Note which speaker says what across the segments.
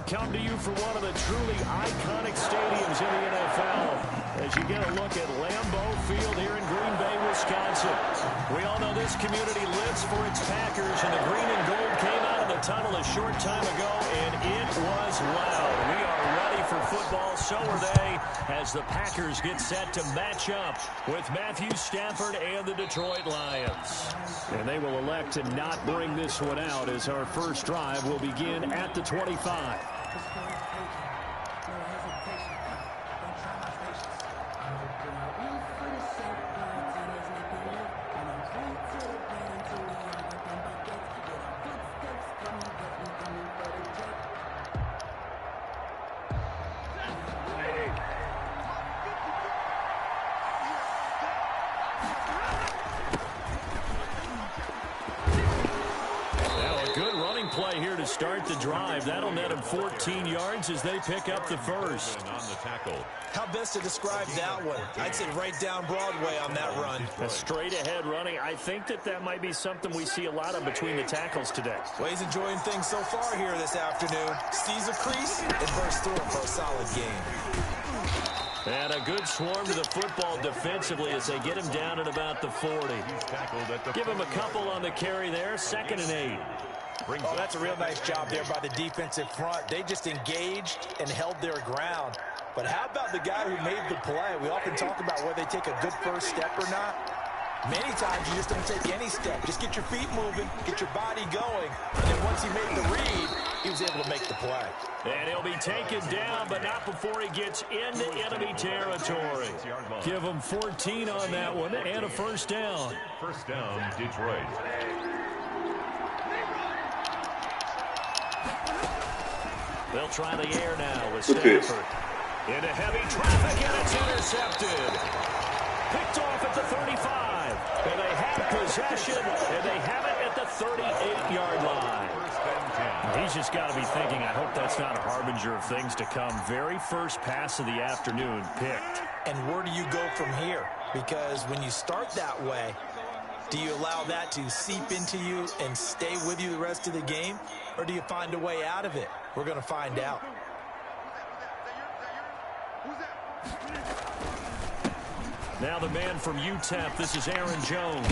Speaker 1: come to you from one of the truly iconic stadiums in the NFL as you get a look at Lambeau Field here in Green Bay, Wisconsin. We all know this community lives for its Packers, and the green and gold came out of the tunnel a short time ago, and it was loud. We are ready for football, so are they, as the Packers get set to match up with Matthew Stafford and the Detroit Lions. And they will elect to not bring this one out as our first drive will begin at the 25. Here to start the drive. That'll net him 14 yards as they pick up the first.
Speaker 2: On the tackle.
Speaker 3: How best to describe that one? I'd say right down Broadway on that run.
Speaker 1: A straight ahead running. I think that might be something we see a lot of between the tackles today.
Speaker 3: Well, he's enjoying things so far here this afternoon. Sees a crease and bursts through it for a solid game.
Speaker 1: And a good swarm to the football defensively as they get him down at about the 40. Give him a couple on the carry there. 2nd and 8.
Speaker 3: Oh, that's a real nice job there by the defensive front. They just engaged and held their ground. But how about the guy who made the play? We often talk about whether they take a good first step or not. Many times you just don't take any step. Just get your feet moving, get your body going. And then once he made the read, he was able to make the play.
Speaker 1: And he'll be taken down, but not before he gets into enemy territory. Give him 14 on that one and a first down.
Speaker 2: First down, Detroit.
Speaker 1: They'll try the air now with Stafford. Into heavy traffic, and it's intercepted. Picked off at the 35. And they have possession, and they have it at the 38-yard line. He's just got to be thinking, I hope that's not a harbinger of things to come. Very first pass of the afternoon picked.
Speaker 3: And where do you go from here? Because when you start that way, do you allow that to seep into you and stay with you the rest of the game? Or do you find a way out of it? We're going to find out.
Speaker 1: Now the man from UTEP, this is Aaron Jones.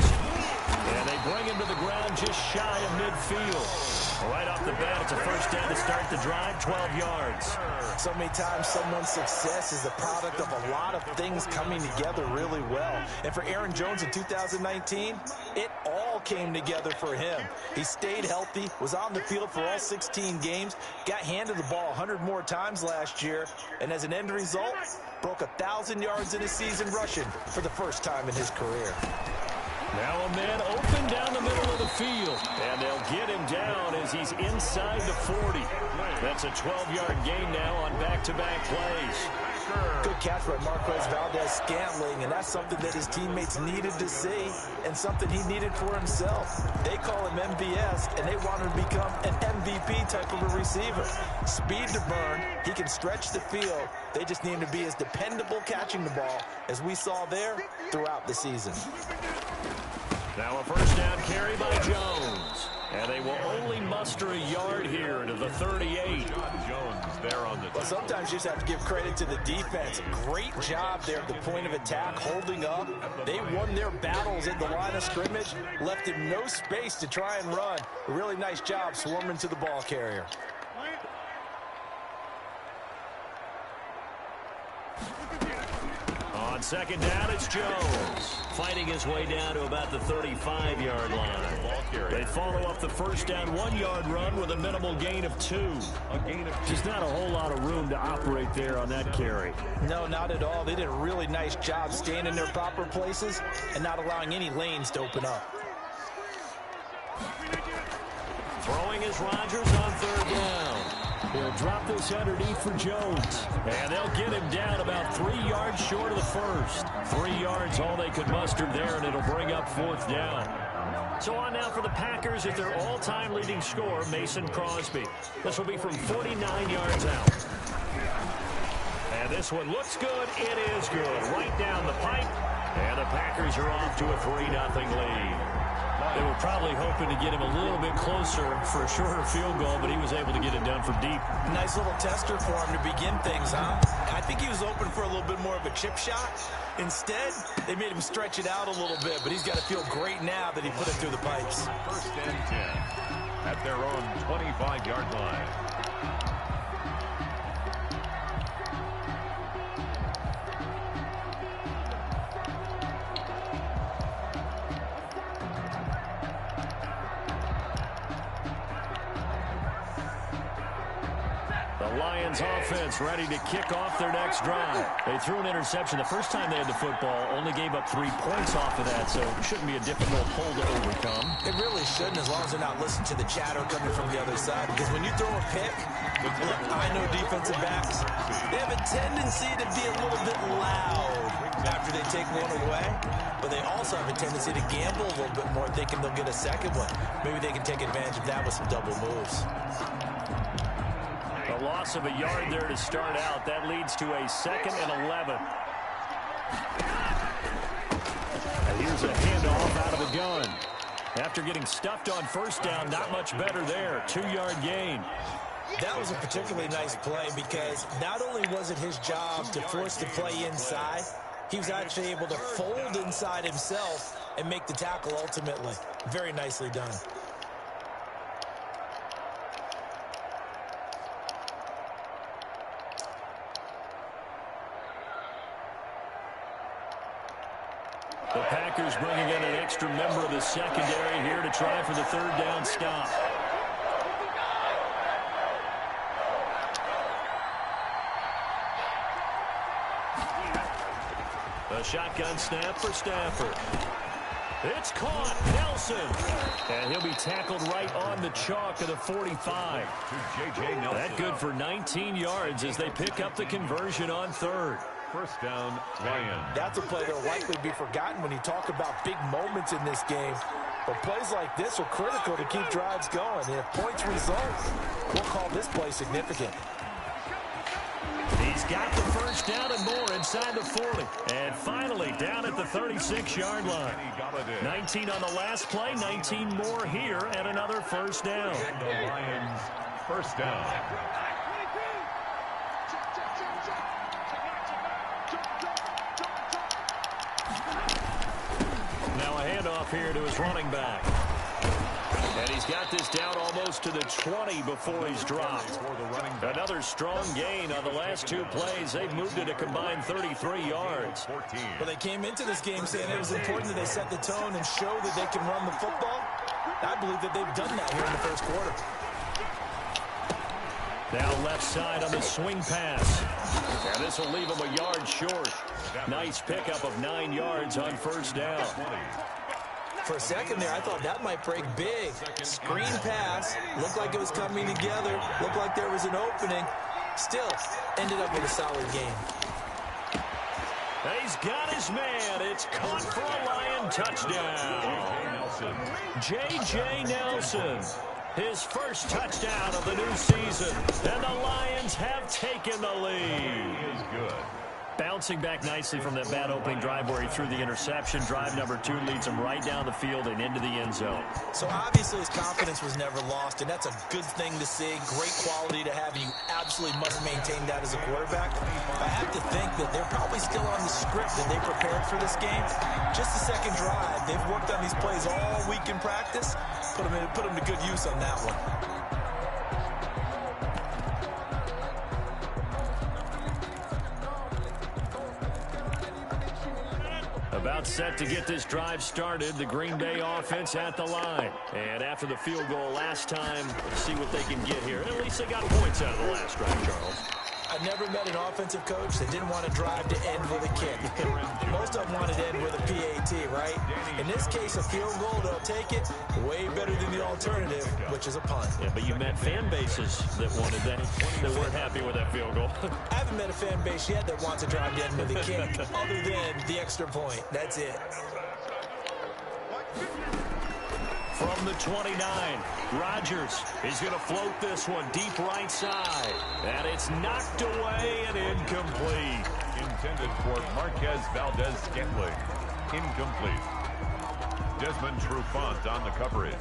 Speaker 1: And they bring him to the ground just shy of midfield. Right off the bat, it's a first down to start the drive, 12 yards.
Speaker 3: So many times someone's success is the product of a lot of things coming together really well. And for Aaron Jones in 2019, it all came together for him. He stayed healthy, was on the field for all 16 games, got handed the ball 100 more times last year, and as an end result, broke 1,000 yards in a season rushing for the first time in his career.
Speaker 1: Now a man open down the middle of the field, and they'll get him down as he's inside the 40. That's a 12-yard gain now on back-to-back plays.
Speaker 3: Good catch by Marquez Valdez-Scantling, and that's something that his teammates needed to see and something he needed for himself. They call him MVS, and they want him to become an MVP type of a receiver. Speed to burn. He can stretch the field. They just need him to be as dependable catching the ball as we saw there throughout the season.
Speaker 1: Now a first down carry by Jones. And they will only muster a yard here to the 38.
Speaker 2: Jones there on the.
Speaker 3: Well, sometimes you just have to give credit to the defense. Great job there at the point of attack, holding up. They won their battles at the line of scrimmage, left him no space to try and run. A really nice job swarming to the ball carrier.
Speaker 1: On second down, it's Jones. Fighting his way down to about the 35-yard line. They follow up the first down 1-yard run with a minimal gain of 2. Just not a whole lot of room to operate there on that carry.
Speaker 3: No, not at all. They did a really nice job staying in their proper places and not allowing any lanes to open up.
Speaker 1: Throwing is Rodgers on third down. He'll drop this underneath for Jones. And they'll get him down about 3 yards short of the first. 3 yards all they could muster there, and it'll bring up fourth down. So on now for the Packers at their all-time leading scorer, Mason Crosby. This will be from 49 yards out. And this one looks good. It is good. Right down the pipe. And the Packers are off to a 3-0 lead. They were probably hoping to get him a little bit closer for a shorter field goal, but he was able to get it done from deep.
Speaker 3: Nice little tester for him to begin things, huh? I think he was open for a little bit more of a chip shot. Instead, they made him stretch it out a little bit, but he's got to feel great now that he put it through the pipes.
Speaker 2: First and 10 at their own 25-yard line.
Speaker 1: Lions offense ready to kick off their next drive. They threw an interception the first time they had the football, only gave up 3 points off of that, so it shouldn't be a difficult hole to overcome.
Speaker 3: It really shouldn't, as long as they're not listening to the chatter coming from the other side, because when you throw a pick, look, I know defensive backs, they have a tendency to be a little bit loud after they take one away, but they also have a tendency to gamble a little bit more, thinking they'll get a second one. Maybe they can take advantage of that with some double moves.
Speaker 1: A loss of a yard there to start out. That leads to a 2nd and 11. And here's a handoff out of the gun. After getting stuffed on first down, not much better there. 2-yard gain.
Speaker 3: That was a particularly nice play because not only was it his job to force the play inside, he was actually able to fold inside himself and make the tackle ultimately. Very nicely done.
Speaker 1: The Packers bringing in an extra member of the secondary here to try for the 3rd down stop. A shotgun snap for Stafford. It's caught. Nelson. And he'll be tackled right on the chalk of the 45. That good for 19 yards as they pick up the conversion on 3rd.
Speaker 2: First down, Lions.
Speaker 3: That's a play that will likely be forgotten when you talk about big moments in this game. But plays like this are critical to keep drives going. And if points result, we'll call this play significant.
Speaker 1: He's got the first down and more inside the 40. And finally down at the 36-yard line. 19 on the last play, 19 more here and another first down.
Speaker 2: The Lions, first down.
Speaker 1: Handoff here to his running back. And he's got this down almost to the 20 before he's dropped. Another strong gain on the last 2 plays. They've moved it a combined 33 yards.
Speaker 3: Well, they came into this game saying it was important that they set the tone and show that they can run the football. I believe that they've done that here in the first quarter.
Speaker 1: Now left side on the swing pass. And this will leave him a yard short. Nice pickup of 9 yards on first down.
Speaker 3: For a second there, I thought that might break big. Screen pass. Looked like it was coming together. Looked like there was an opening. Still, ended up with a solid game.
Speaker 1: He's got his man. It's caught for a Lion touchdown. J.J. Nelson. His first touchdown of the new season. And the Lions have taken the lead.
Speaker 2: Is good.
Speaker 1: Bouncing back nicely from that bad opening drive where he threw the interception. Drive number 2 leads him right down the field and into the end zone.
Speaker 3: So obviously his confidence was never lost, and that's a good thing to see. Great quality to have, and you absolutely must maintain that as a quarterback. I have to think that they're probably still on the script that they prepared for this game. Just the second drive. They've worked on these plays all week in practice. Put them to good use on that one.
Speaker 1: About set to get this drive started. The Green Bay offense at the line. And after the field goal last time, let's see what they can get here. And at least they got points out of the last drive, Charles.
Speaker 3: I never met an offensive coach that didn't want to drive to end with a kick. Most of them wanted to end with a PAT, right? In this case, a field goal, they'll take it. Way better than the alternative, which is a punt.
Speaker 1: Yeah, but you met fan bases that wanted that weren't happy with that field goal.
Speaker 3: I haven't met a fan base yet that wants to drive to end with a kick, other than the extra point. That's it.
Speaker 1: From the 29, Rodgers is going to float this one deep right side. And it's knocked away and incomplete.
Speaker 2: Intended for Marquez Valdez-Scantling. Incomplete. Desmond Trufant on the coverage.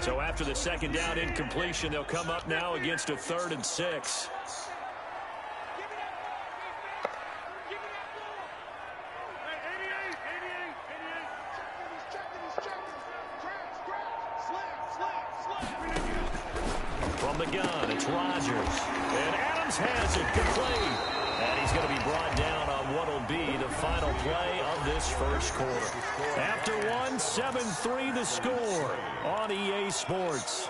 Speaker 1: So after the second down incompletion, they'll come up now against a 3rd and 6. From the gun, it's Rodgers. And Adams has it, complete. And he's going to be brought down on what will be the final play of this first quarter. After one, 7-3 the score on EA Sports.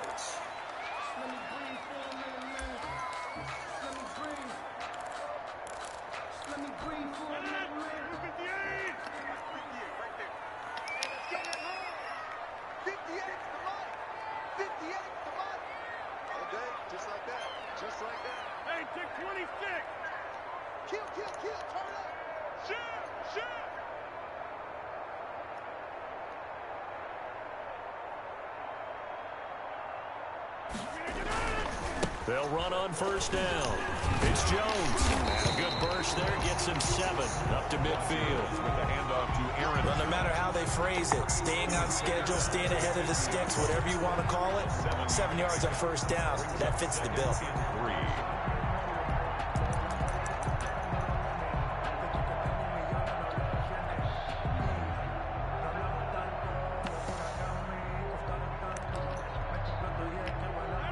Speaker 1: They'll run on first down. It's Jones. And a good burst there gets him 7 up to midfield.
Speaker 2: With the handoff to Aaron.
Speaker 3: Well, no matter how they phrase it, staying on schedule, staying ahead of the sticks, whatever you want to call it, 7 yards on first down, that fits the bill.
Speaker 2: 3.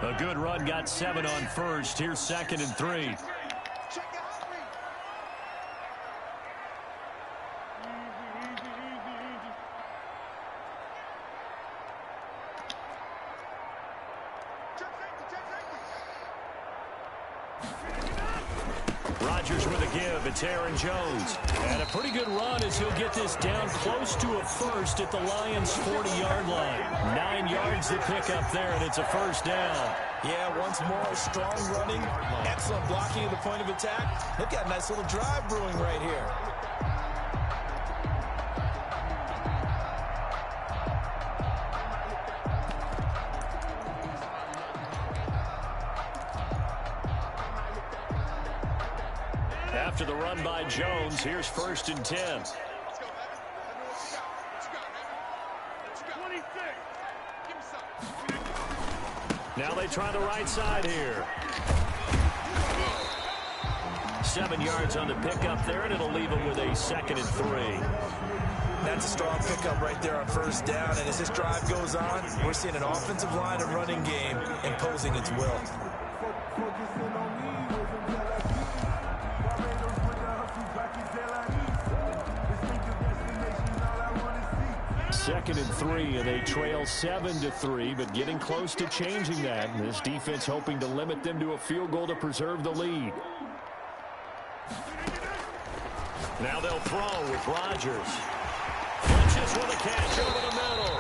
Speaker 1: A good run got 7 on first. Here's 2nd and 3. Rodgers with a give. It's Aaron Jones. And a pretty good run as he'll get this down close to a first at the Lions' 40-yard line. 9 yards to pick up there, and it's a first down.
Speaker 3: Yeah, once more, strong running, excellent blocking at the point of attack. They've got a nice little drive brewing right here.
Speaker 1: After the run by Jones, here's 1st and 10. Now they try the right side here. 7 yards on the pickup there, and it'll leave them with a 2nd and 3.
Speaker 3: That's a strong pickup right there on first down, and as this drive goes on, we're seeing an offensive line and running game imposing its will.
Speaker 1: 2nd and 3, and they trail 7-3, but getting close to changing that. And this defense hoping to limit them to a field goal to preserve the lead. Now they'll throw with Rodgers. Fletches with a catch over the middle.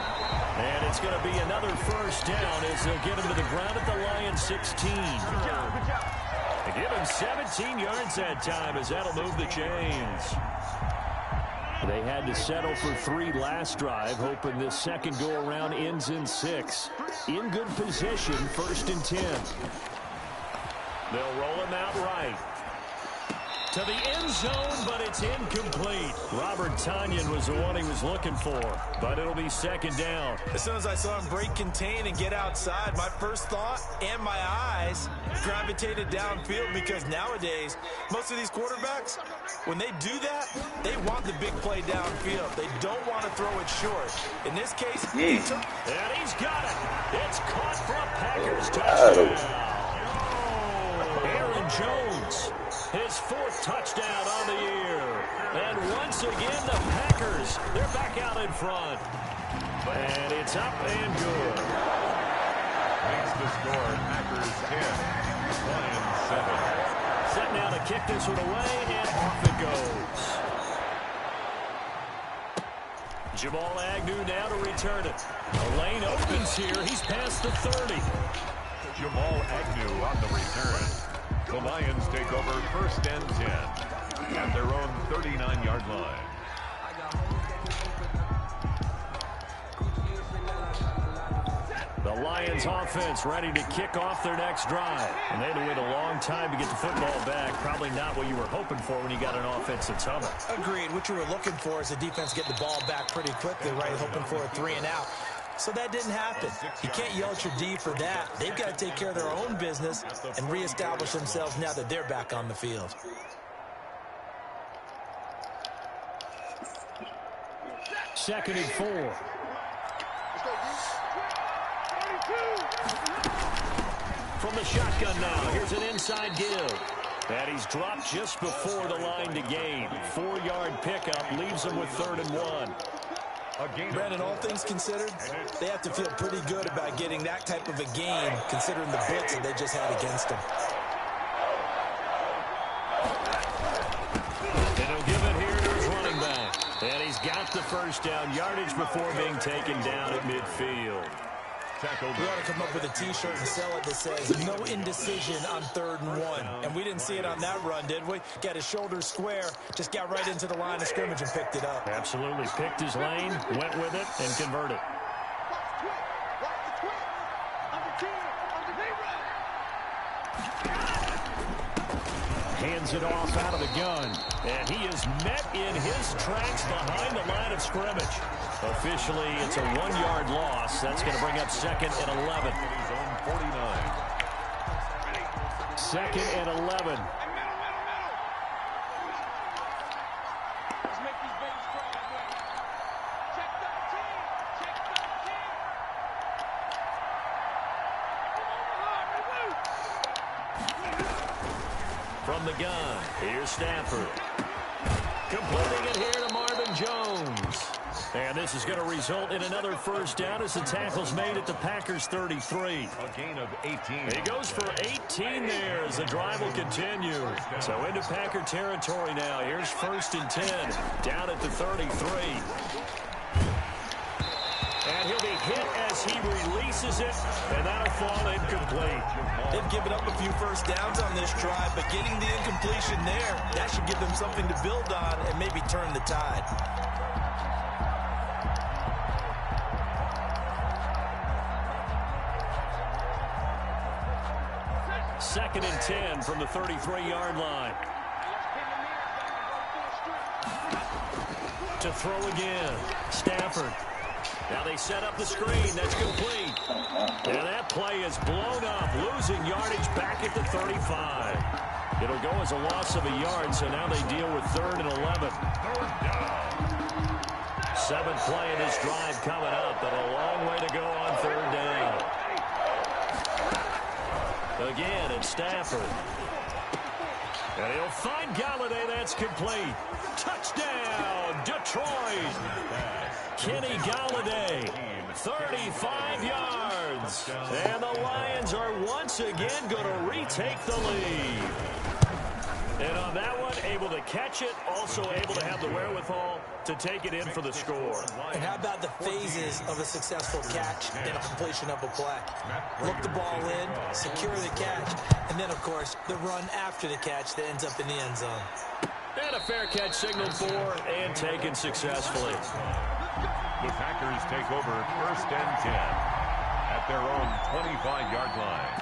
Speaker 1: And it's going to be another first down as they'll get him to the ground at the Lions' 16. They give him 17 yards that time as that'll move the chains. They had to settle for 3 last drive, hoping this second go-around ends in 6. In good position, 1st and 10. They'll roll him out right. To the end zone, but it's incomplete. Robert Tonyan was the one he was looking for, but it'll be 2nd down.
Speaker 3: As soon as I saw him break contain and get outside, my first thought and my eyes gravitated downfield, because nowadays, most of these quarterbacks, when they do that, they want the big play downfield. They don't want to throw it short. In this case, he took...
Speaker 1: And he's got it. It's caught for a Packers touchdown. Aaron Jones, his 4th touchdown on the year. And once again, the Packers, they're back out in front. And it's up and good.
Speaker 2: Makes the score Packers 10, Lions 7.
Speaker 1: Set now to kick this one away, and off it goes. Jamal Agnew now to return it. The lane opens here. He's past the 30.
Speaker 2: Jamal Agnew on the return. The Lions take over 1st and 10 at their own 39-yard line.
Speaker 1: The The Lions offense ready to kick off their next drive. And they had to wait a long time to get the football back. Probably not what you were hoping for when you got an offense that's humming.
Speaker 3: Agreed. What you were looking for is the defense getting the ball back pretty quickly, right? Hoping for a 3 and out. So that didn't happen. You can't yell at your D for that. They've got to take care of their own business and reestablish themselves now that they're back on the field.
Speaker 1: Second and 4. From the shotgun now, here's an inside give. And he's dropped just before the line to gain. 4-yard pickup leaves him with 3rd and 1.
Speaker 3: Brandon, all things considered, they have to feel pretty good about getting that type of a gain, considering the blitz that they just had against them.
Speaker 1: And he'll give it here to his running back. And he's got the first down yardage before being taken down at midfield.
Speaker 3: We ought to come up with a T-shirt and sell it that says, no indecision on 3rd and 1. And we didn't see it on that run, did we? Got his shoulders square, just got right into the line of scrimmage and picked it up.
Speaker 1: Absolutely. Picked his lane, went with it, and converted. Hands it off out of the gun. And he is met in his tracks behind the line of scrimmage. Officially, it's a 1-yard loss. That's going to bring up 2nd and 11. 2nd and 11. From the gun, here's Stafford. Completing it here to Marvin Jones. And this is going to result in another first down as the tackle's made at the Packers' 33.
Speaker 2: A gain of 18.
Speaker 1: He goes for 18 there as the drive will continue. So into Packer territory now. Here's 1st and 10 down at the 33. And he'll be hit as he releases it, and that'll fall incomplete.
Speaker 3: They've given up a few first downs on this drive, but getting the incompletion there, that should give them something to build on and maybe turn the tide.
Speaker 1: Second and 10 from the 33-yard line. To throw again, Stafford. Now they set up the screen. That's complete. And that play is blown up, losing yardage back at the 35. It'll go as a loss of a yard, so now they deal with 3rd and 11. 7th play in this drive coming up, but a long way to go on 3rd down. Again, it's Stafford. And he'll find Galladay. That's complete. Touchdown, Detroit. Kenny Galladay, 35 yards. And the Lions are once again going to retake the lead. And on that one, able to catch it, also able to have the wherewithal to take it in for the score.
Speaker 3: And how about the phases of a successful catch and a completion of a play? Look the ball in, secure the catch, and then, of course, the run after the catch that ends up in the end zone.
Speaker 1: And a fair catch signaled for and taken successfully.
Speaker 2: The Packers take over 1st and 10 at their own 25-yard line.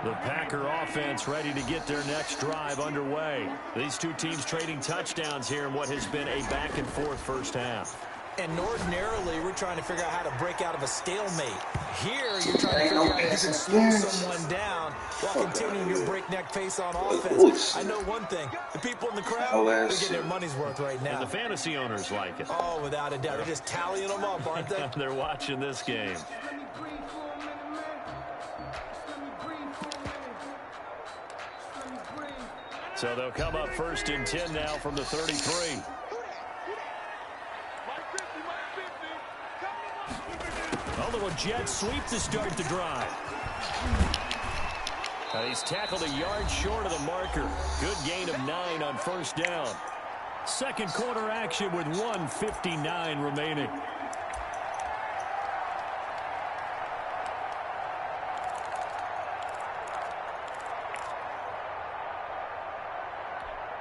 Speaker 1: The Packer offense ready to get their next drive underway. These two teams trading touchdowns here in what has been a back-and-forth first half.
Speaker 3: And ordinarily, we're trying to figure out how to break out of a stalemate. Here, you're trying to figure out how you can slow someone down while continuing your breakneck pace on offense. I know one thing. The people in the crowd, they're getting their money's worth right now.
Speaker 1: And the fantasy owners like it.
Speaker 3: Oh, without a doubt. They're just tallying them up, aren't they?
Speaker 1: They're watching this game. So they'll come up 1st and 10 now from the 33. A little jet sweep to start the drive. He's tackled a yard short of the marker. Good gain of 9 on 1st down. Second quarter action with 1:59 remaining.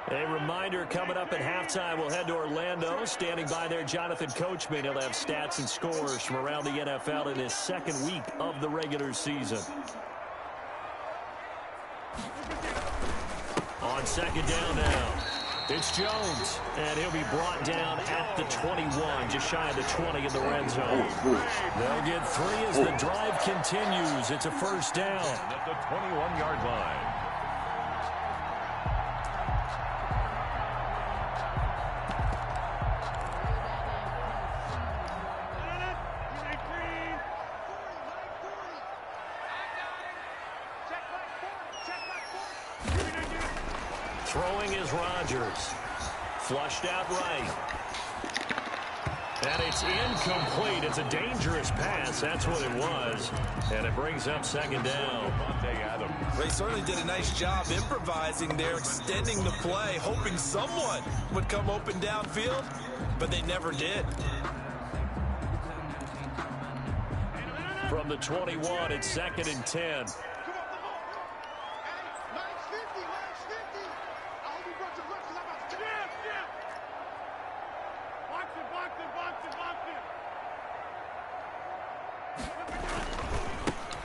Speaker 1: A reminder coming up at halftime, we'll head to Orlando. Standing by there, Jonathan Coachman. He'll have stats and scores from around the NFL in his second week of the regular season. On second down now, it's Jones, and he'll be brought down at the 21, just shy of the 20 in the red zone. They'll get 3 as the drive continues. It's a first down
Speaker 2: at the 21-yard line.
Speaker 1: Throwing is Rodgers. Flushed out right. And it's incomplete. It's a dangerous pass. That's what it was. And it brings up second down.
Speaker 3: They certainly did a nice job improvising there, extending the play, hoping someone would come open downfield, but they never did.
Speaker 1: From the 21, it's second and 10.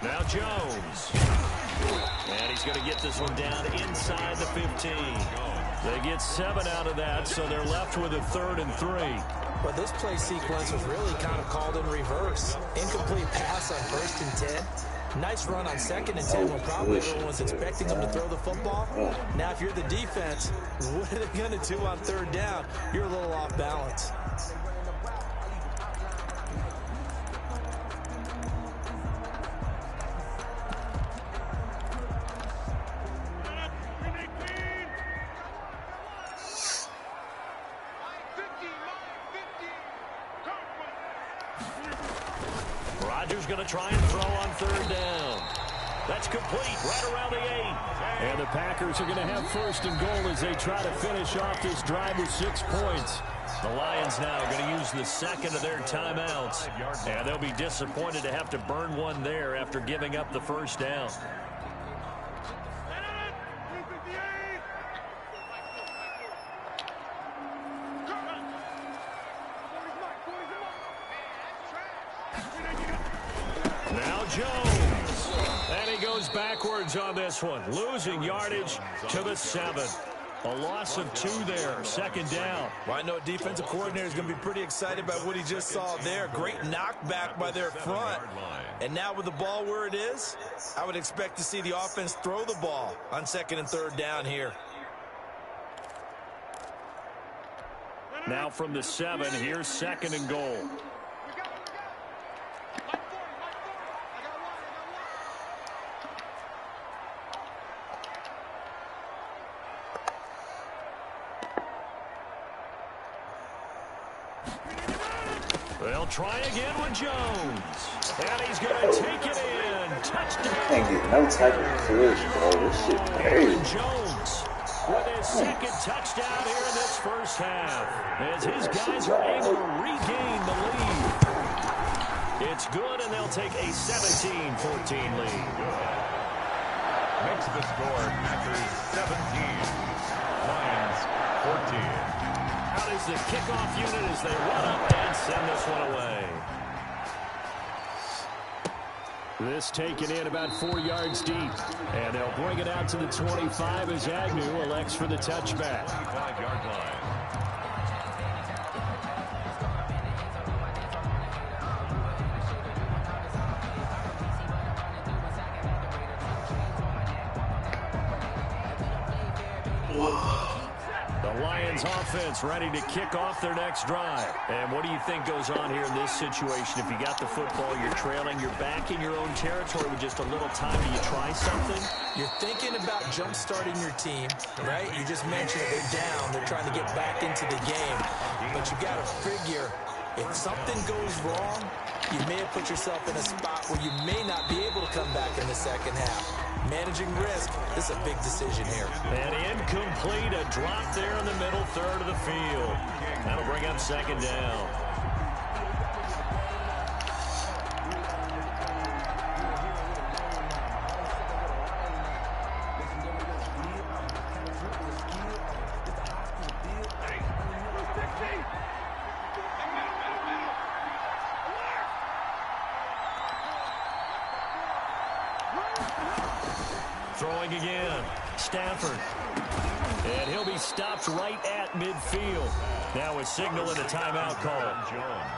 Speaker 1: Now Jones. And he's going to get this one down inside the 15. They get 7 out of that, so they're left with a 3rd and 3.
Speaker 3: But this play sequence was really kind of called in reverse. Incomplete pass on 1st and 10. Nice run on 2nd and 10 when probably everyone was expecting them to throw the football. Now, if you're the defense, what are they going to do on 3rd down? You're a little off balance.
Speaker 1: Rodgers going to try and throw on 3rd down. That's complete right around the 8. And the Packers are going to have 1st and goal as they try to finish off this drive with 6 points. The Lions now going to use the second of their timeouts. And they'll be disappointed to have to burn one there after giving up the 1st down. Now Jones, and he goes backwards on this one, losing yardage to the 7. A loss of 2 there, 2nd down.
Speaker 3: Well, I know a defensive coordinator is going to be pretty excited about what he just saw there. Great knockback by their front. And now with the ball where it is, I would expect to see the offense throw the ball on 2nd and 3rd down here.
Speaker 1: Now from the 7, here's 2nd and goal. They'll try again with Jones. And he's going to take it in. Touchdown.
Speaker 4: Can't get no type of push, bro. This shit crazy.
Speaker 1: Jones with his 2nd touchdown here in this first half. As his guys are able to regain the lead. It's good, and they'll take a 17-14 lead.
Speaker 2: Makes the score Packers 17, Lions 14.
Speaker 1: Out is the kickoff unit as they run up and send this one away. This taken in about 4 yards deep. And they'll bring it out to the 25 as Agnew elects for the touchback.
Speaker 2: 5-yard line.
Speaker 1: The Lions offense ready to kick off their next drive. And what do you think goes on here in this situation? If you got the football, you're trailing, you're back in your own territory with just a little time. Do you try something?
Speaker 3: You're thinking about jump-starting your team, right? You just mentioned they're down. They're trying to get back into the game. But you got to figure, if something goes wrong, you may have put yourself in a spot where you may not be able to come back in the second half. Managing risk, this is a big decision here.
Speaker 1: And incomplete, a drop there in the middle 3rd of the field. That'll bring up 2nd down. throwing again. Stafford. And he'll be stopped right at midfield. Now a signal and a timeout call,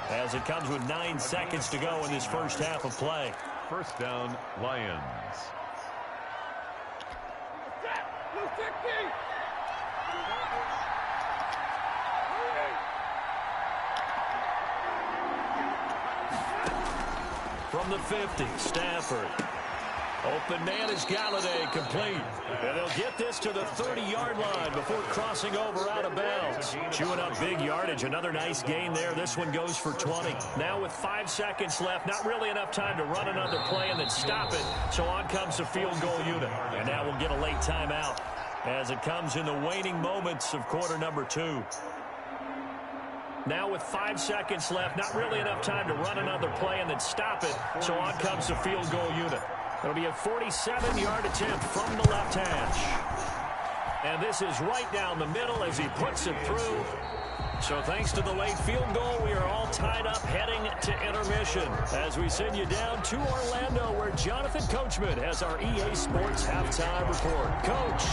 Speaker 1: as it comes with 9 seconds to go in this first half of play.
Speaker 2: First down, Lions.
Speaker 1: From the 50, Stafford. Open man is Galladay, complete. And they'll get this to the 30-yard line before crossing over out of bounds. Chewing up big yardage. Another nice gain there. This one goes for 20. Now with 5 seconds left, not really enough time to run another play and then stop it. So on comes the field goal unit. And now we'll get a late timeout as it comes in the waning moments of quarter number 2. Now with 5 seconds left, not really enough time to run another play and then stop it. So on comes the field goal unit. It'll be a 47-yard attempt from the left hash. And this is right down the middle as he puts it through. So thanks to the late field goal, we are all tied up heading to intermission as we send you down to Orlando, where Jonathan Coachman has our EA Sports halftime report. Coach,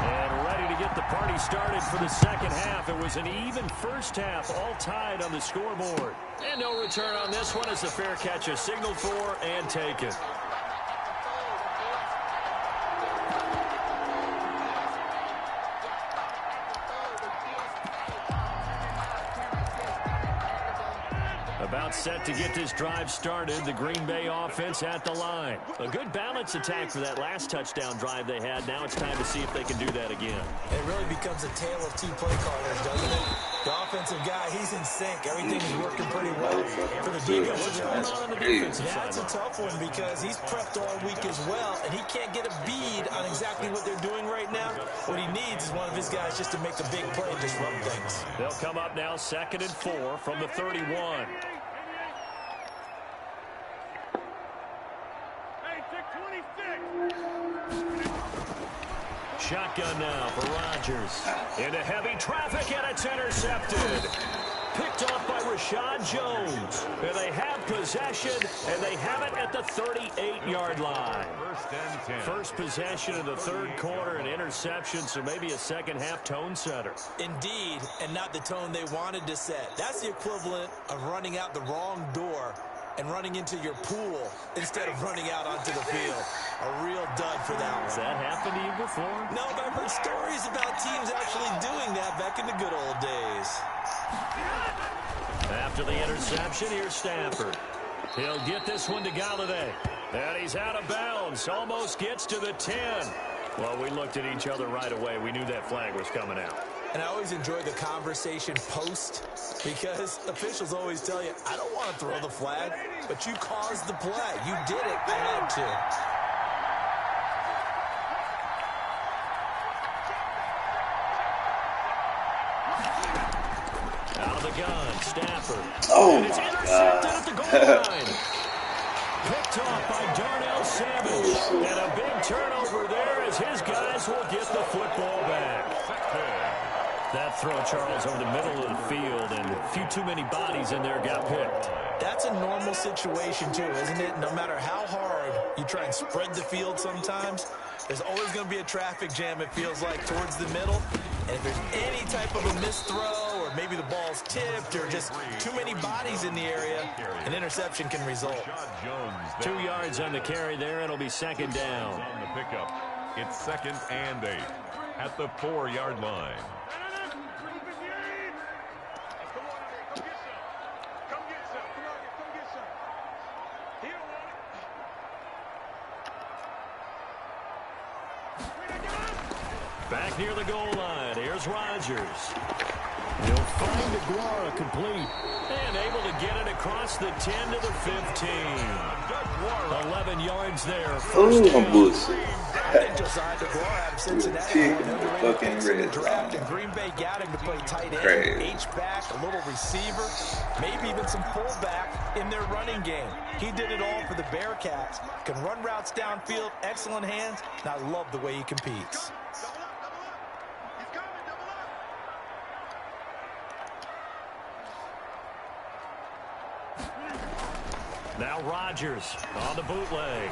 Speaker 1: and ready to get the party started for the second half. It was an even first half, all tied on the scoreboard. And no return on this one as the fair catch is signaled for and taken. About set to get this drive started. The Green Bay offense at the line. A good balance attack for that last touchdown drive they had. Now it's time to see if they can do that again.
Speaker 3: It really becomes a tale of two play callers, doesn't it? The offensive guy, he's in sync. Everything is working pretty well. For the defense,
Speaker 1: What's going on the defensive side?
Speaker 3: That's a tough one because he's prepped all week as well, and he can't get a bead on exactly what they're doing right now. What he needs is one of his guys just to make a big play and disrupt things.
Speaker 1: They'll come up now 2nd and 4 from the 31. Shotgun now for Rodgers. Into heavy traffic, and it's intercepted. Picked off by Rashad Jones. And they have possession, and they have it at the 38-yard line.
Speaker 2: First and 10.
Speaker 1: First possession of the third quarter, an interception, so maybe a second-half tone setter.
Speaker 3: Indeed, and not the tone they wanted to set. That's the equivalent of running out the wrong door and running into your pool instead of running out onto the field. A real dud for that one.
Speaker 1: Has that happened to you before?
Speaker 3: No, but I've heard stories about teams actually doing that back in the good old days.
Speaker 1: After the interception, here's Stafford. He'll get this one to Galladay. And he's out of bounds. Almost gets to the 10. Well, we looked at each other right away. We knew that flag was coming out.
Speaker 3: And I always enjoy the conversation post because officials always tell you, I don't want to throw the flag, but you caused the play. You did it. I had to.
Speaker 1: Out of the gun, Stafford.
Speaker 4: Oh,
Speaker 1: and it's intercepted at the goal line. Picked off by Darnell Savage. And a big turnover there as his guys will get the football back. That throw, Charles, over the middle of the field, and a few too many bodies in there got picked.
Speaker 3: That's a normal situation, too, isn't it? No matter how hard you try and spread the field sometimes, there's always going to be a traffic jam, it feels like, towards the middle. And if there's any type of a missed throw, or maybe the ball's tipped, or just too many bodies in the area, an interception can result.
Speaker 1: 2 yards on the carry there. It'll be second down.
Speaker 2: On the pickup, it's 2nd and 8 at the 4-yard line.
Speaker 1: Back near the goal line, here's Rodgers. He'll find Aguara complete. And able to get it across the 10 to the 15. 11 yards there.
Speaker 3: I think Josiah Aguara out of Cincinnati had an underrated picks in the draft, and Green Bay got him to play tight end, H-back, a little receiver, maybe even some fullback in their running game. He did it all for the Bearcats. Can run routes downfield, excellent hands, and I love the way he competes. Now Rodgers on the bootleg.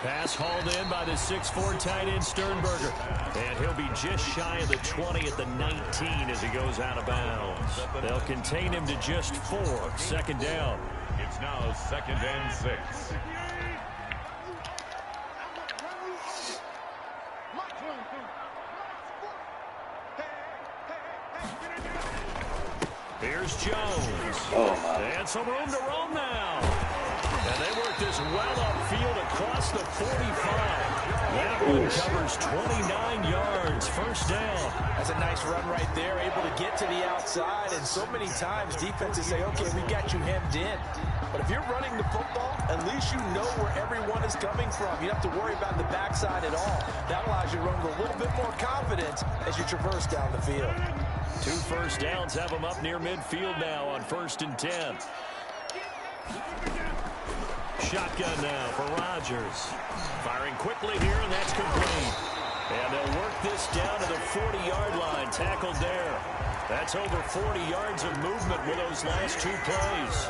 Speaker 1: Pass hauled in by the 6'4" tight end Sternberger. And he'll be just shy of the 20 at the 19 as he goes out of bounds. They'll contain him to just 4. Second down.
Speaker 2: It's now 2nd and 6.
Speaker 1: Here's Jones. And some room to roam now. And they work this well upfield across the 45. That one covers 29 yards. First down.
Speaker 3: That's a nice run right there, able to get to the outside. And so many times defenses say, okay, we got you hemmed in. But if you're running the football, at least you know where everyone is coming from. You don't have to worry about the backside at all. That allows you to run with a little bit more confidence as you traverse down the field.
Speaker 1: 2 first downs have them up near midfield now on 1st and 10. Shotgun now for Rodgers. Firing quickly here, and that's complete. And they'll work this down to the 40-yard line. Tackled there. That's over 40 yards of movement with those last 2 plays.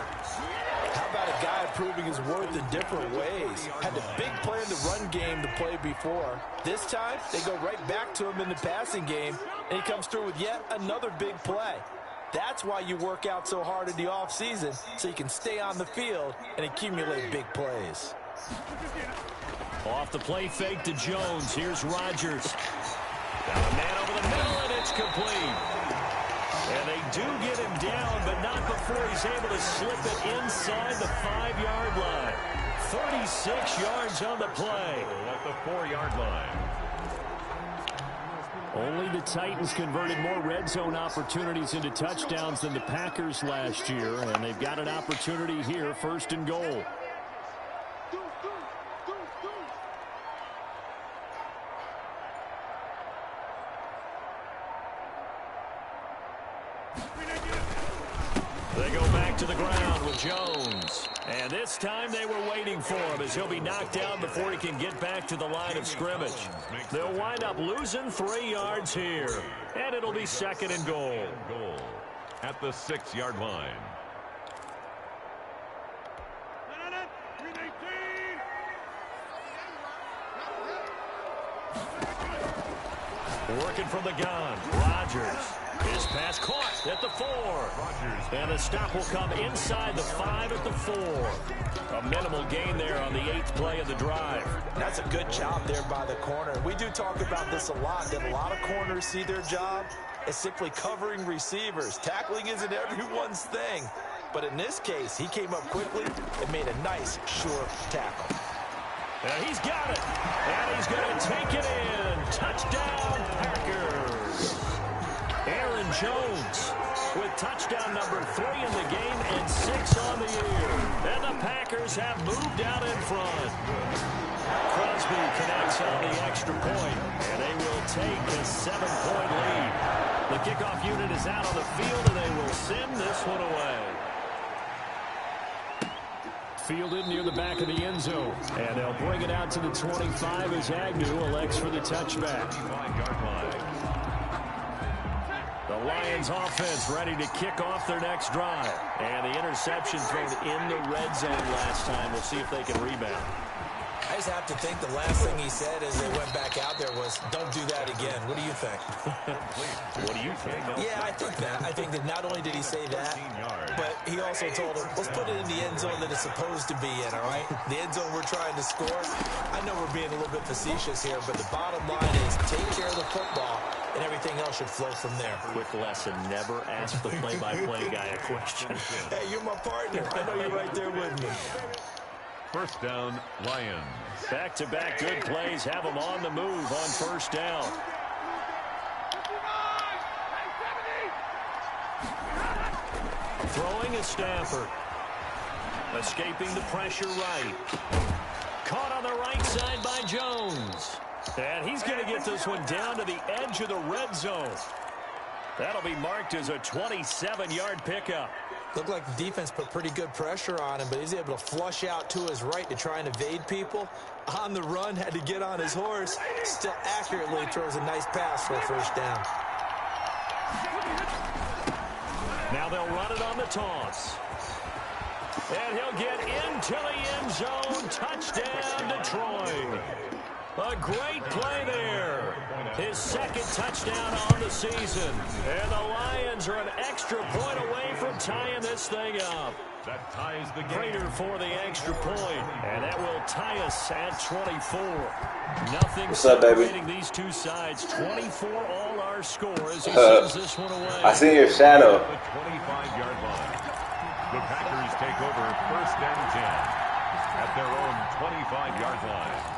Speaker 3: How about a guy proving his worth in different ways? Had the big play in the run game to play before. This time, they go right back to him in the passing game, and he comes through with yet another big play. That's why you work out so hard in the offseason, so you can stay on the field and accumulate big plays.
Speaker 1: Off the play fake to Jones. Here's Rodgers. Got a man over the middle, and it's complete. And they do get him down, but not before he's able to slip it inside the 5-yard line. 36 yards on the play.
Speaker 2: At the 4-yard line.
Speaker 1: Only the Titans converted more red zone opportunities into touchdowns than the Packers last year, and they've got an opportunity here, 1st and goal. They go back to the ground with Jones. And this time they were waiting for him as he'll be knocked down before he can get back to the line of scrimmage. They'll wind up losing 3 yards here. And it'll be 2nd and goal.
Speaker 2: At the 6-yard line.
Speaker 1: Working from the gun. Rodgers. His pass caught at the 4. And the stop will come inside the 5 at the 4. A minimal gain there on the 8th play of the drive.
Speaker 3: That's a good job there by the corner. We do talk about this a lot, that a lot of corners see their job as simply covering receivers. Tackling isn't everyone's thing. But in this case, he came up quickly and made a nice, sure tackle.
Speaker 1: And he's got it. And he's going to take it in. Touchdown, Packers. Aaron Jones with touchdown number 3 in the game and 6 on the year. And the Packers have moved out in front. Crosby connects on the extra point, and they will take a 7-point lead. The kickoff unit is out on the field, and they will send this one away. Fielded near the back of the end zone. And they'll bring it out to the 25 as Agnew elects for the touchback. The Lions offense ready to kick off their next drive. And the interception thrown in the red zone last time. We'll see if they can rebound.
Speaker 3: I just have to think the last thing he said as they went back out there was, don't do that again. What do you think?
Speaker 1: What do you think?
Speaker 3: Yeah, I think that. I think that not only did he say that, but he also told him, let's put it in the end zone that it's supposed to be in, all right? The end zone we're trying to score. I know we're being a little bit facetious here, but the bottom line is take care of the football, and everything else should flow from there.
Speaker 1: Quick lesson, never ask the play-by-play guy a question.
Speaker 3: Hey, you're my partner. I know you're right there with me.
Speaker 2: First down, Lions.
Speaker 1: Back-to-back good plays have them on the move on first down. Throwing is Stafford. Escaping the pressure right. Caught on the right side by Jones. And he's going to get this one down to the edge of the red zone. That'll be marked as a 27-yard pickup.
Speaker 3: Looked like the defense put pretty good pressure on him, but he's able to flush out to his right to try and evade people. On the run, had to get on his horse. Still accurately throws a nice pass for a first down.
Speaker 1: Now they'll run it on the toss. And he'll get into the end zone. Touchdown, Detroit. A great play there. His second touchdown on the season. And the Lions are an extra point away from tying this thing up.
Speaker 2: That ties the game.
Speaker 1: Prater for the extra point. And that will tie us at 24. Nothing separating these two sides. 24 all our scores. He sends this one away.
Speaker 4: I see your shadow.
Speaker 2: The 25-yard line. The Packers take over 1st and 10 at their own 25-yard line.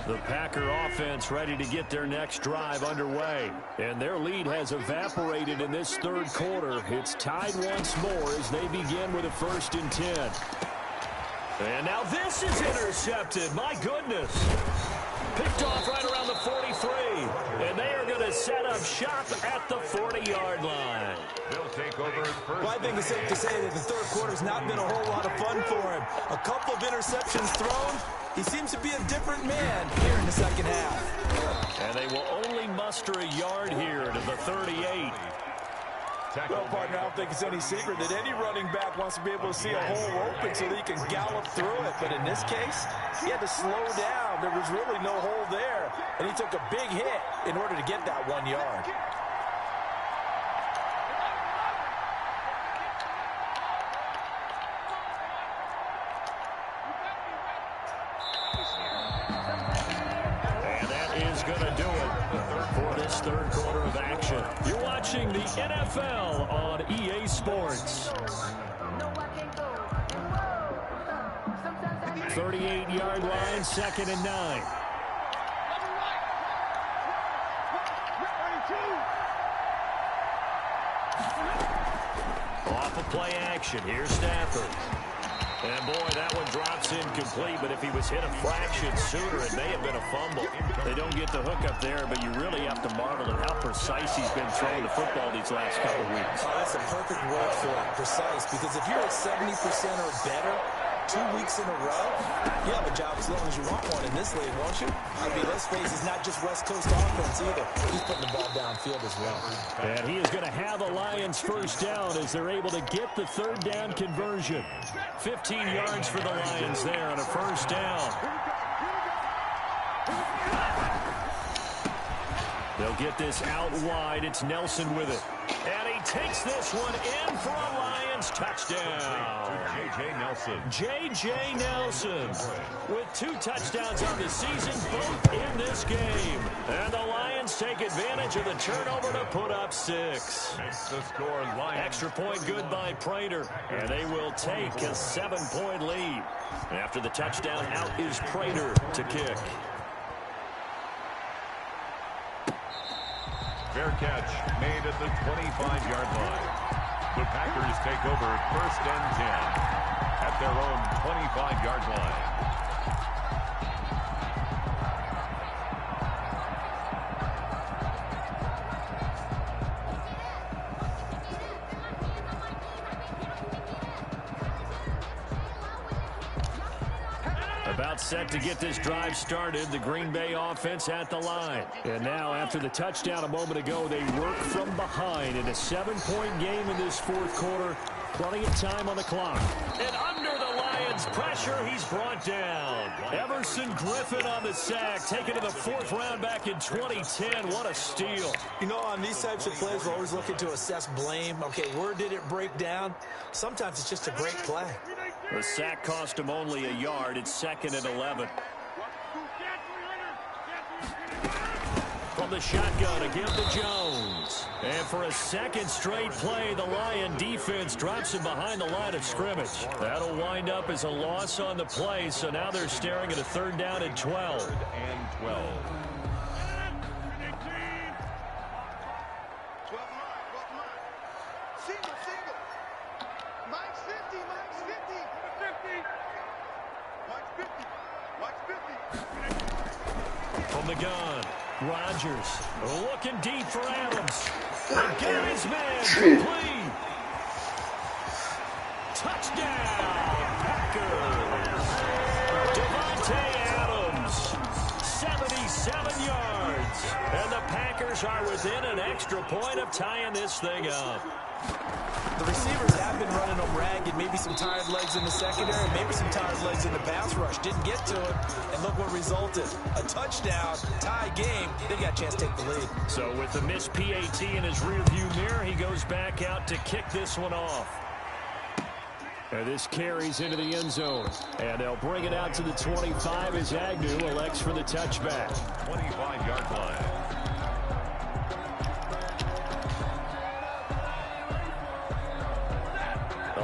Speaker 1: The Packer offense ready to get their next drive underway. And their lead has evaporated in this third quarter. It's tied once more as they begin with a 1st and 10. And now this is intercepted. My goodness. Picked off right around the 43. And they are going to set up shop at the 40-yard line.
Speaker 2: They'll take over first.
Speaker 3: Well, I think it's safe to say that the third quarter's not been a whole lot of fun for him. A couple of interceptions thrown. He seems to be a different man here in the second half.
Speaker 1: And they will only muster a yard here to the 38.
Speaker 3: Well, partner, I don't think it's any secret that any running back wants to be able to see a hole open so that he can gallop through it. But in this case, he had to slow down. There was really no hole there. And he took a big hit in order to get that 1 yard.
Speaker 1: And that is going to do it for this third quarter of action. You're watching the NFL on EA Sports. 38-yard line, 2nd and 9. Off of play action. Here's Stafford. And, boy, that one drops incomplete, but if he was hit a fraction sooner, it may have been a fumble. They don't get the hook up there, but you really have to marvel at how precise he's been throwing the football these last couple of weeks.
Speaker 3: Oh, that's a perfect word for it, precise, because if you're at 70% or better 2 weeks in a row, you have a job as long as you want one in this league, won't you? I mean, let's face it, it's not just West Coast offense either. He's putting the ball downfield as well.
Speaker 1: And he is going to have the Lions first down as they're able to get the third down conversion. 15 yards for the Lions there on a first down. They'll get this out wide. It's Nelson with it. And he takes this one in for a Lions touchdown.
Speaker 2: J.J. Nelson.
Speaker 1: J.J. Nelson with 2 touchdowns on the season, both in this game. And the Lions take advantage of the turnover to put up 6.
Speaker 2: Makes the score Lions.
Speaker 1: Extra point good by Prater. And they will take a 7-point lead. After the touchdown, out is Prater to kick.
Speaker 2: Fair catch made at the 25-yard line. The Packers take over 1st and 10 at their own 25-yard line.
Speaker 1: About set to get this drive started, the Green Bay offense at the line. And now, after the touchdown a moment ago, they work from behind in a 7-point game in this fourth quarter. Plenty of time on the clock. And under the Lions' pressure, he's brought down. Everson Griffin on the sack, taken to the 4th round back in 2010. What a steal.
Speaker 3: You know, on these types of plays, we're always looking to assess blame. Okay, where did it break down? Sometimes it's just a great play.
Speaker 1: The sack cost him only a yard. It's 2nd and 11. From the shotgun again to Jones. And for a second straight play, the Lion defense drops him behind the line of scrimmage. That'll wind up as a loss on the play, so now they're staring at a 3rd down and 12.
Speaker 2: 3rd and 12.
Speaker 1: From the gun, Rodgers looking deep for Adams. Again, his man complete. Touchdown, Packers. Devontae Adams, 77 yards. And the Packers are within an extra point of tying this thing up.
Speaker 3: The receivers have been running them ragged. Maybe some tired legs in the secondary, maybe some tired legs in the pass rush. Didn't get to it, and look what resulted. A touchdown, tie game. They got a chance to take the lead.
Speaker 1: So with the missed PAT in his rearview mirror, he goes back out to kick this one off. And this carries into the end zone. And they'll bring it out to the 25 as Agnew elects for the touchback.
Speaker 2: 25-yard line.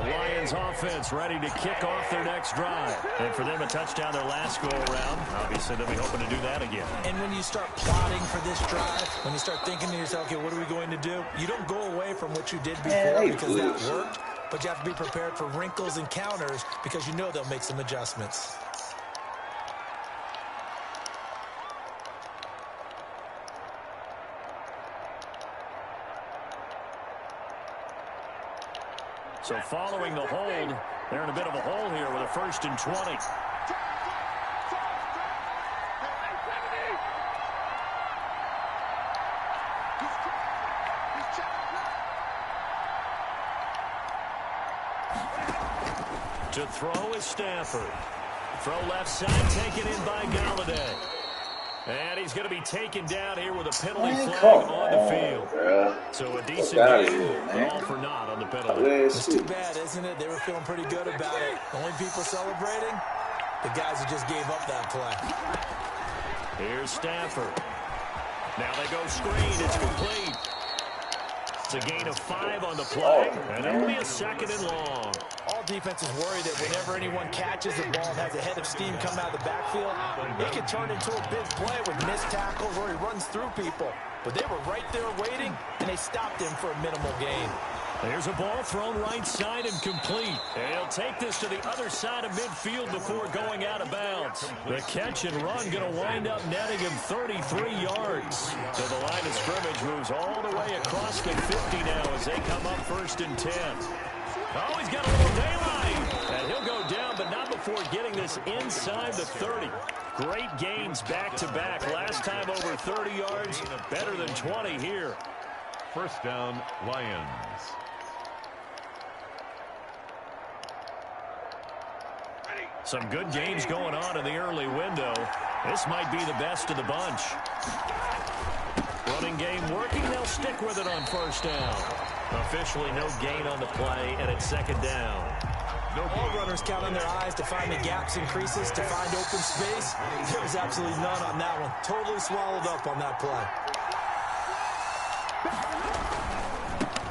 Speaker 1: Lions offense ready to kick off their next drive. And for them, a touchdown their last go-around. Obviously, they'll be hoping to do that again.
Speaker 3: And when you start plotting for this drive, when you start thinking to yourself, okay, what are we going to do? You don't go away from what you did before because that worked, but you have to be prepared for wrinkles and counters because you know they'll make some adjustments.
Speaker 1: So following the hold, they're in a bit of a hole here with a 1st and 20. To throw is Stafford. Throw left side, taken in by Galladay. And he's going to be taken down here with a penalty flag on the field. So a decent game, but all for naught on the penalty.
Speaker 3: It's too bad, isn't it? They were feeling pretty good about it. The only people celebrating, the guys who just gave up that play.
Speaker 1: Here's Stafford. Now they go screen. It's complete. It's a gain of 5 on the play, and only a 2nd and long.
Speaker 3: All defenses worry that whenever anyone catches the ball and has a head of steam come out of the backfield, it can turn into a big play with missed tackles where he runs through people. But they were right there waiting, and they stopped him for a minimal gain.
Speaker 1: There's a ball thrown right side and complete. And he'll take this to the other side of midfield before going out of bounds. The catch and run going to wind up netting him 33 yards. So the line of scrimmage moves all the way across the 50 now as they come up 1st and 10. Oh, he's got a little daylight. And he'll go down, but not before getting this inside the 30. Great gains back-to-back. Last time over 30 yards, better than 20 here.
Speaker 2: 1st down, Lions.
Speaker 1: Some good games going on in the early window. This might be the best of the bunch. Running game working. They'll stick with it on 1st down. Officially no gain on the play, and it's 2nd down.
Speaker 3: All runners count on their eyes to find the gaps and creases, to find open space. There was absolutely none on that one. Totally swallowed up on that play.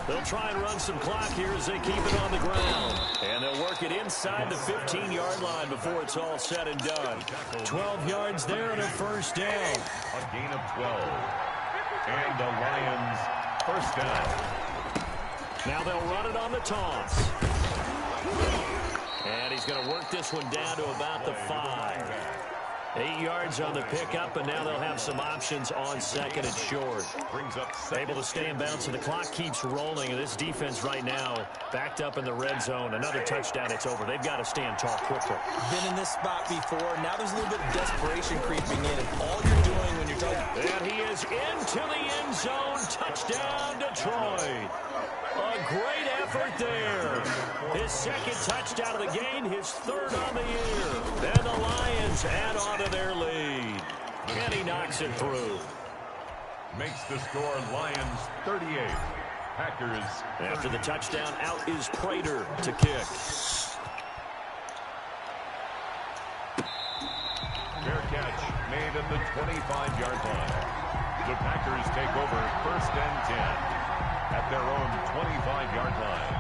Speaker 1: They'll try and run some clock here as they keep it on the ground. And they'll work it inside the 15-yard line before it's all said and done. 12 yards there and a 1st down.
Speaker 2: A gain of 12. And the Lions 1st down.
Speaker 1: Now they'll run it on the toss. And he's going to work this one down to about the 5. 8 yards on the pickup, and now they'll have some options on 2nd and short.
Speaker 2: Brings up
Speaker 1: able to stay in bounds, so the clock keeps rolling, and this defense right now backed up in the red zone. Another touchdown, it's over. They've got to stand tall quickly.
Speaker 3: Been in this spot before. Now there's a little bit of desperation creeping in, and all you're doing when you're talking...
Speaker 1: And he is into the end zone. Touchdown, Detroit. A great effort there. His 2nd touchdown of the game, his 3rd on the year. And the Lions add on to their lead. And he knocks it through.
Speaker 2: Makes the score Lions 38. Packers.
Speaker 1: After the touchdown, out is Prater to kick.
Speaker 2: Fair catch made at the 25-yard line. The Packers take over 1st and 10 at their own 25-yard line.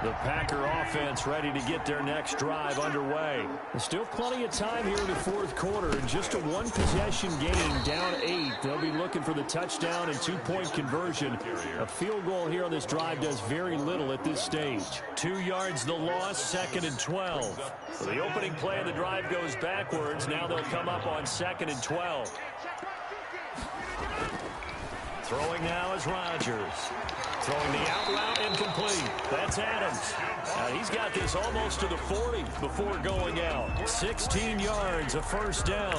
Speaker 1: The Packer offense ready to get their next drive underway. There's still plenty of time here in the fourth quarter. And just a one-possession game, down 8. They'll be looking for the touchdown and two-point conversion. A field goal here on this drive does very little at this stage. 2 yards the loss, 2nd and 12. So the opening play of the drive goes backwards. Now they'll come up on 2nd and 12. Throwing now is Rodgers. Throwing the out route incomplete. That's Adams. He's got this almost to the 40 before going out. 16 yards, a first down.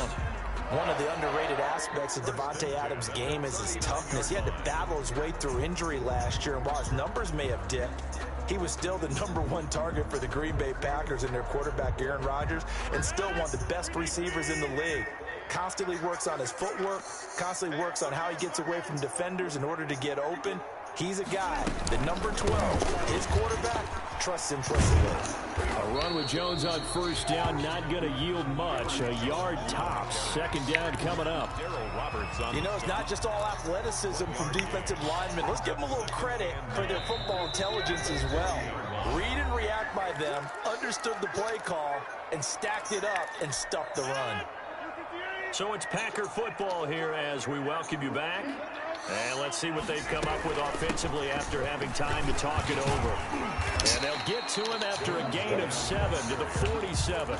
Speaker 3: One of the underrated aspects of Davante Adams' game is his toughness. He had to battle his way through injury last year, and while his numbers may have dipped, he was still the #1 target for the Green Bay Packers and their quarterback, Aaron Rodgers, and still one of the best receivers in the league. Constantly works on his footwork, constantly works on how he gets away from defenders in order to get open. He's a guy, the number 12, his quarterback, trusts implicitly.
Speaker 1: A run with Jones on first down, not going to yield much. A yard tops. 2nd down coming up.
Speaker 3: You know, it's not just all athleticism from defensive linemen. Let's give them a little credit for their football intelligence as well. Read and react by them, understood the play call, and stacked it up and stuffed the run.
Speaker 1: So it's Packer football here as we welcome you back. And let's see what they've come up with offensively after having time to talk it over. And they'll get to him after a gain of 7 to the 47.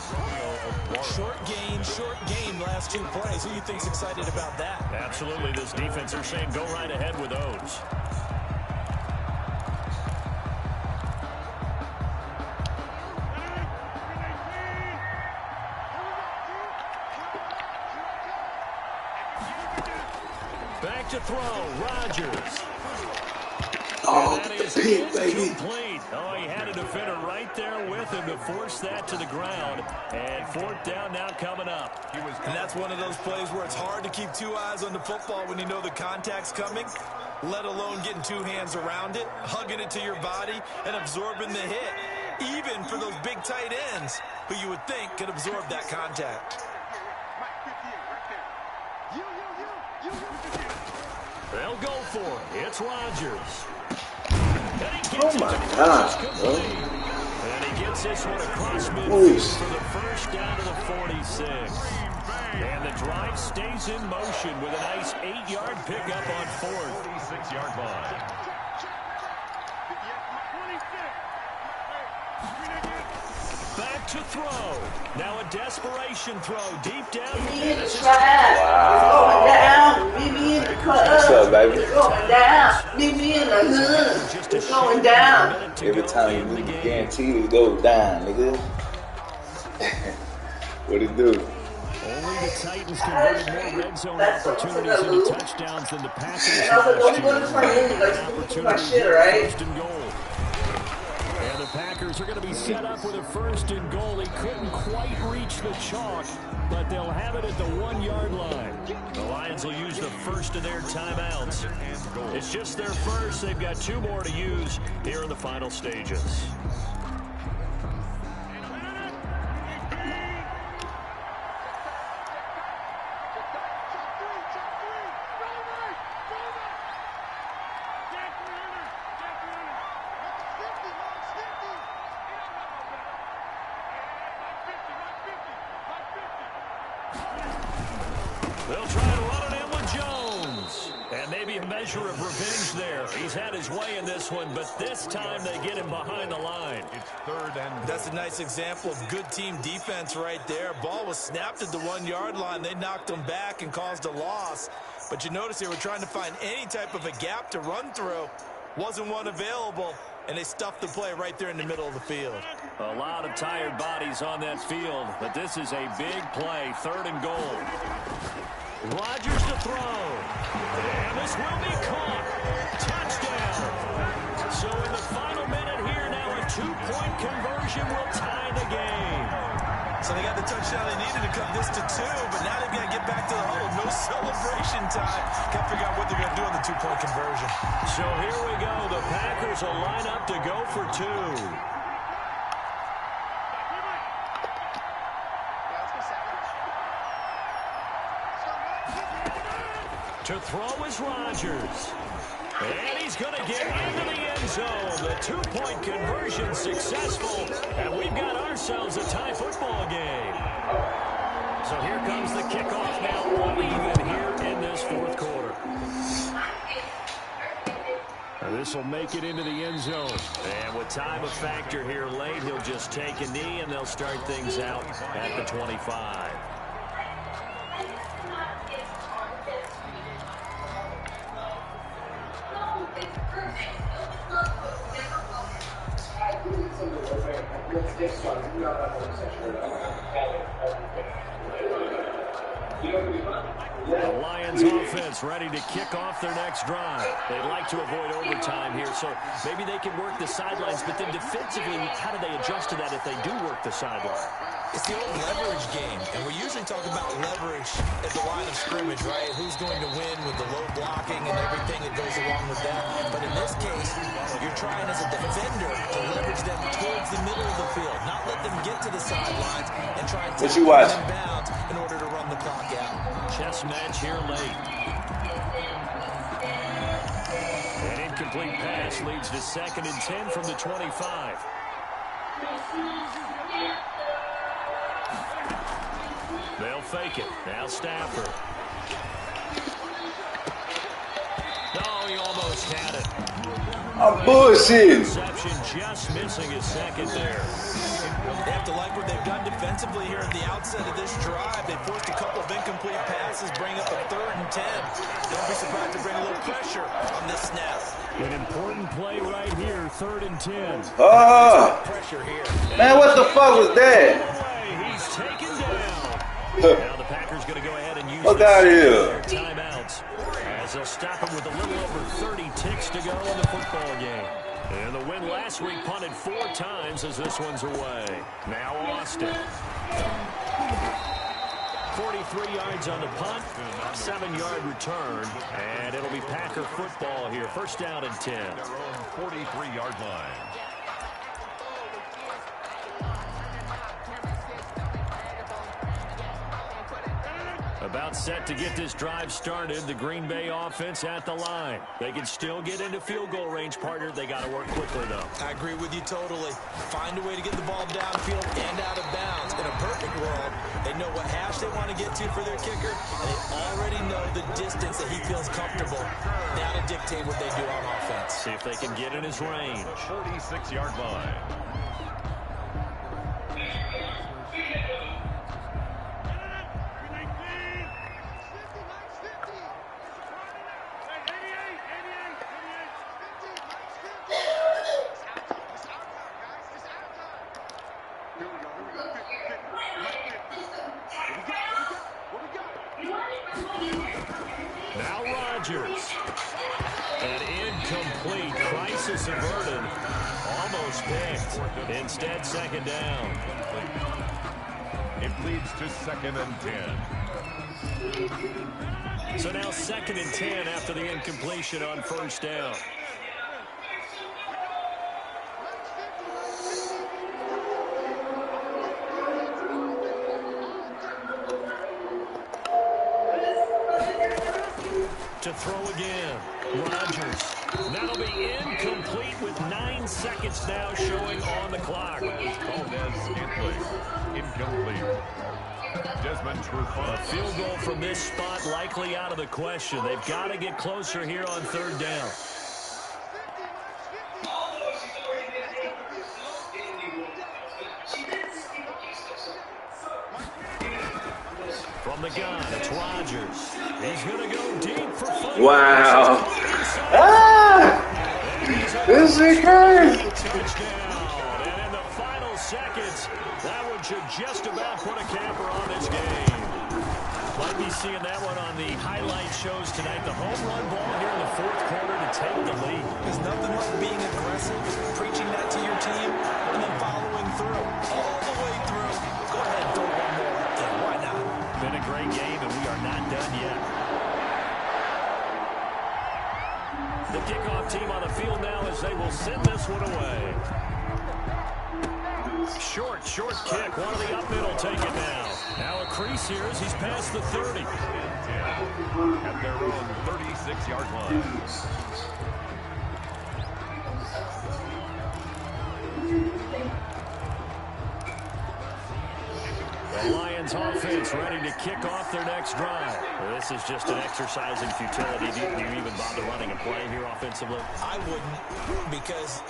Speaker 3: Short game, last 2 plays. Who do you think's excited about that?
Speaker 1: Absolutely. This defense, they're saying go right ahead with those. Back to throw, Rodgers.
Speaker 4: Oh,
Speaker 1: and that is
Speaker 4: pick, baby.
Speaker 1: incomplete. Oh, he had a defender right there with him to force that to the ground. And 4th down now coming up.
Speaker 3: And that's one of those plays where it's hard to keep 2 eyes on the football when you know the contact's coming, let alone getting 2 hands around it, hugging it to your body, and absorbing the hit. Even for those big tight ends who you would think could absorb that contact.
Speaker 1: They'll go for it. It's Rodgers.
Speaker 4: Oh my God, bro.
Speaker 1: And he gets this one across midfield for the first down to the 46. And the drive stays in motion with a nice 8-yard pickup on 4th.
Speaker 2: 46-yard line.
Speaker 1: Back to throw. Now a desperation throw deep down.
Speaker 4: Wow. What's up, baby?
Speaker 5: It's going down. Meet me in the hood. It's going down.
Speaker 4: Every time you move, guaranteed it goes down, nigga. What it do?
Speaker 1: Only the Titans converted more red zone opportunities into touchdowns than the Packers
Speaker 5: And also, don't
Speaker 1: last
Speaker 5: you go to my
Speaker 1: year.
Speaker 5: music, like, you keep my shit, right?
Speaker 1: 1st and goal. And the Packers are going to be set up with a 1st and goal. He couldn't quite reach the chalk, but they'll have it at the 1-yard line. The Lions will use the first of their timeouts. It's just their first. They've got 2 more to use here in the final stages. They'll try to run it in with Jones. And maybe a measure of revenge there. He's had his way in this one, but this time they get him behind the line.
Speaker 2: It's 3rd and...
Speaker 3: That's a nice example of good team defense right there. Ball was snapped at the 1-yard line. They knocked him back and caused a loss. But you notice they were trying to find any type of a gap to run through. Wasn't one available, and they stuffed the play right there in the middle of the field.
Speaker 1: A lot of tired bodies on that field, but this is a big play. 3rd and goal. Rodgers to throw. And this will be caught. Touchdown. So in the final minute here now, a 2-point conversion will tie the game.
Speaker 3: So they got the touchdown they needed to cut this to 2, but now they've got to get back to the huddle. No celebration time. Got to figure out what they're going to do on the 2-point conversion.
Speaker 1: So here we go. The Packers will line up to go for 2. To throw is Rodgers. And he's going to get into the end zone. The The two-point conversion successful, and we've got ourselves a tie football game. So here comes the kickoff now, all even here in this fourth quarter. This will make it into the end zone. And with time a factor here late, he'll just take a knee, and they'll start things out at the 25. The Lions offense ready to kick off their next drive. They'd like to avoid overtime here, so maybe they can work the sidelines, but then defensively, how do they adjust to that if they do work the sideline?
Speaker 3: It's the old leverage game, and we usually talk about leverage at the line of scrimmage, right? Who's going to win with the low blocking and everything that goes along with that. But in this case, you're trying as a defender to leverage them towards the middle of the field, not let them get to the sidelines and try and take them inbounds in order to run the clock out.
Speaker 1: Chess match here late. An incomplete pass leads to 2nd and 10 from the 25. They'll fake it. Now Stafford. Oh, he almost had it.
Speaker 4: I'm bullshit.
Speaker 1: Reception just missing his second there.
Speaker 3: They have to like what they've done defensively here at the outset of this drive. They forced a couple of incomplete passes, bring up a 3rd and 10. Don't be surprised to bring a little pressure on this snap.
Speaker 1: An important play right here, 3rd and 10.
Speaker 3: Pressure here.
Speaker 4: Man, what the fuck was that?
Speaker 1: He's taken down. Now the Packers going to go ahead and use
Speaker 4: their
Speaker 1: timeouts as they'll stop him with a little over 30 ticks to go in the football game. And the win last week punted 4 times as this one's away. Now Austin. 43 yards on the punt, 7-yard return, and it'll be Packer football here. 1st down and 10.
Speaker 2: Their own 43-yard line.
Speaker 1: About set to get this drive started. The Green Bay offense at the line. They can still get into field goal range, partner. They got to work quickly, though.
Speaker 3: I agree with you totally. Find a way to get the ball downfield and out of bounds. In a perfect world, they know what hash they want to get to for their kicker, and they already know the distance that he feels comfortable. Now to dictate what they do on offense.
Speaker 1: See if they can get in his range.
Speaker 2: 46-yard line.
Speaker 1: Now Rodgers. An incomplete. Crisis averted. Almost picked. Instead, 2nd down.
Speaker 2: It leads to 2nd and 10.
Speaker 1: So now 2nd and 10 after the incompletion on 1st down. To throw again. Rodgers. That'll be incomplete with 9 seconds now showing on the clock.
Speaker 2: Called as incomplete. Desmond Trufant.
Speaker 1: A field goal from this spot likely out of the question. They've got to get closer here on 3rd down. From the gun, it's Rodgers. He's going to go deep for fun.
Speaker 4: Wow. This is crazy.
Speaker 1: Touchdown. And in the final seconds, that one should just about put a camper on this game. Might be seeing that one on the highlight shows tonight. The home run ball here in the 4th quarter to take the lead.
Speaker 3: There's nothing like being aggressive, preaching that to your team, and then following through. All the way through. Go ahead, throw one more up there. Why not?
Speaker 1: Been a great game, and we are not done yet. The kickoff team on the field now as they will send this one away. Short kick. One of the up middle take it now. Now a crease here as he's past the 30.
Speaker 2: At their own 36-yard line.
Speaker 1: Packers offense ready to kick off their next drive.
Speaker 6: Well, this is just an exercise in futility. Do you even bother running a play here offensively?
Speaker 3: I wouldn't, because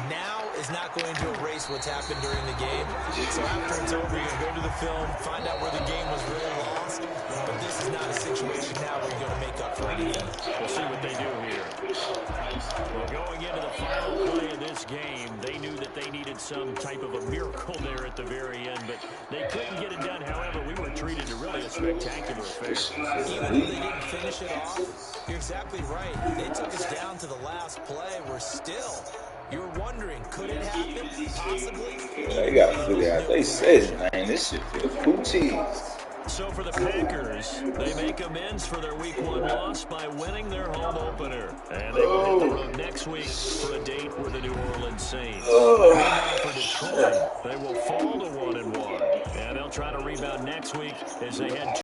Speaker 3: now is not going to erase what's happened during the game. So after it's over, you're going to go to the film, find out where the game was really lost. But this is not a situation now where you're going to make up for anything.
Speaker 6: We'll see what they do here.
Speaker 1: Well, going into the final play of this game, they knew that they needed some type of a miracle there at the very end, but they couldn't get it done. However, we were treated to really a spectacular affair.
Speaker 3: Even though they didn't finish it off, you're exactly right. They took us down to the last play. We're still, you're wondering, could it happen? Possibly.
Speaker 4: They got to figure out they says, man, this shit feel poutine.
Speaker 1: So for the Packers, they make amends for their Week 1 loss by winning their home opener. And they will hit the road next week for a date with the New Orleans Saints. Meanwhile, for Detroit, they will fall to 1-1. And they'll try to rebound next week as they head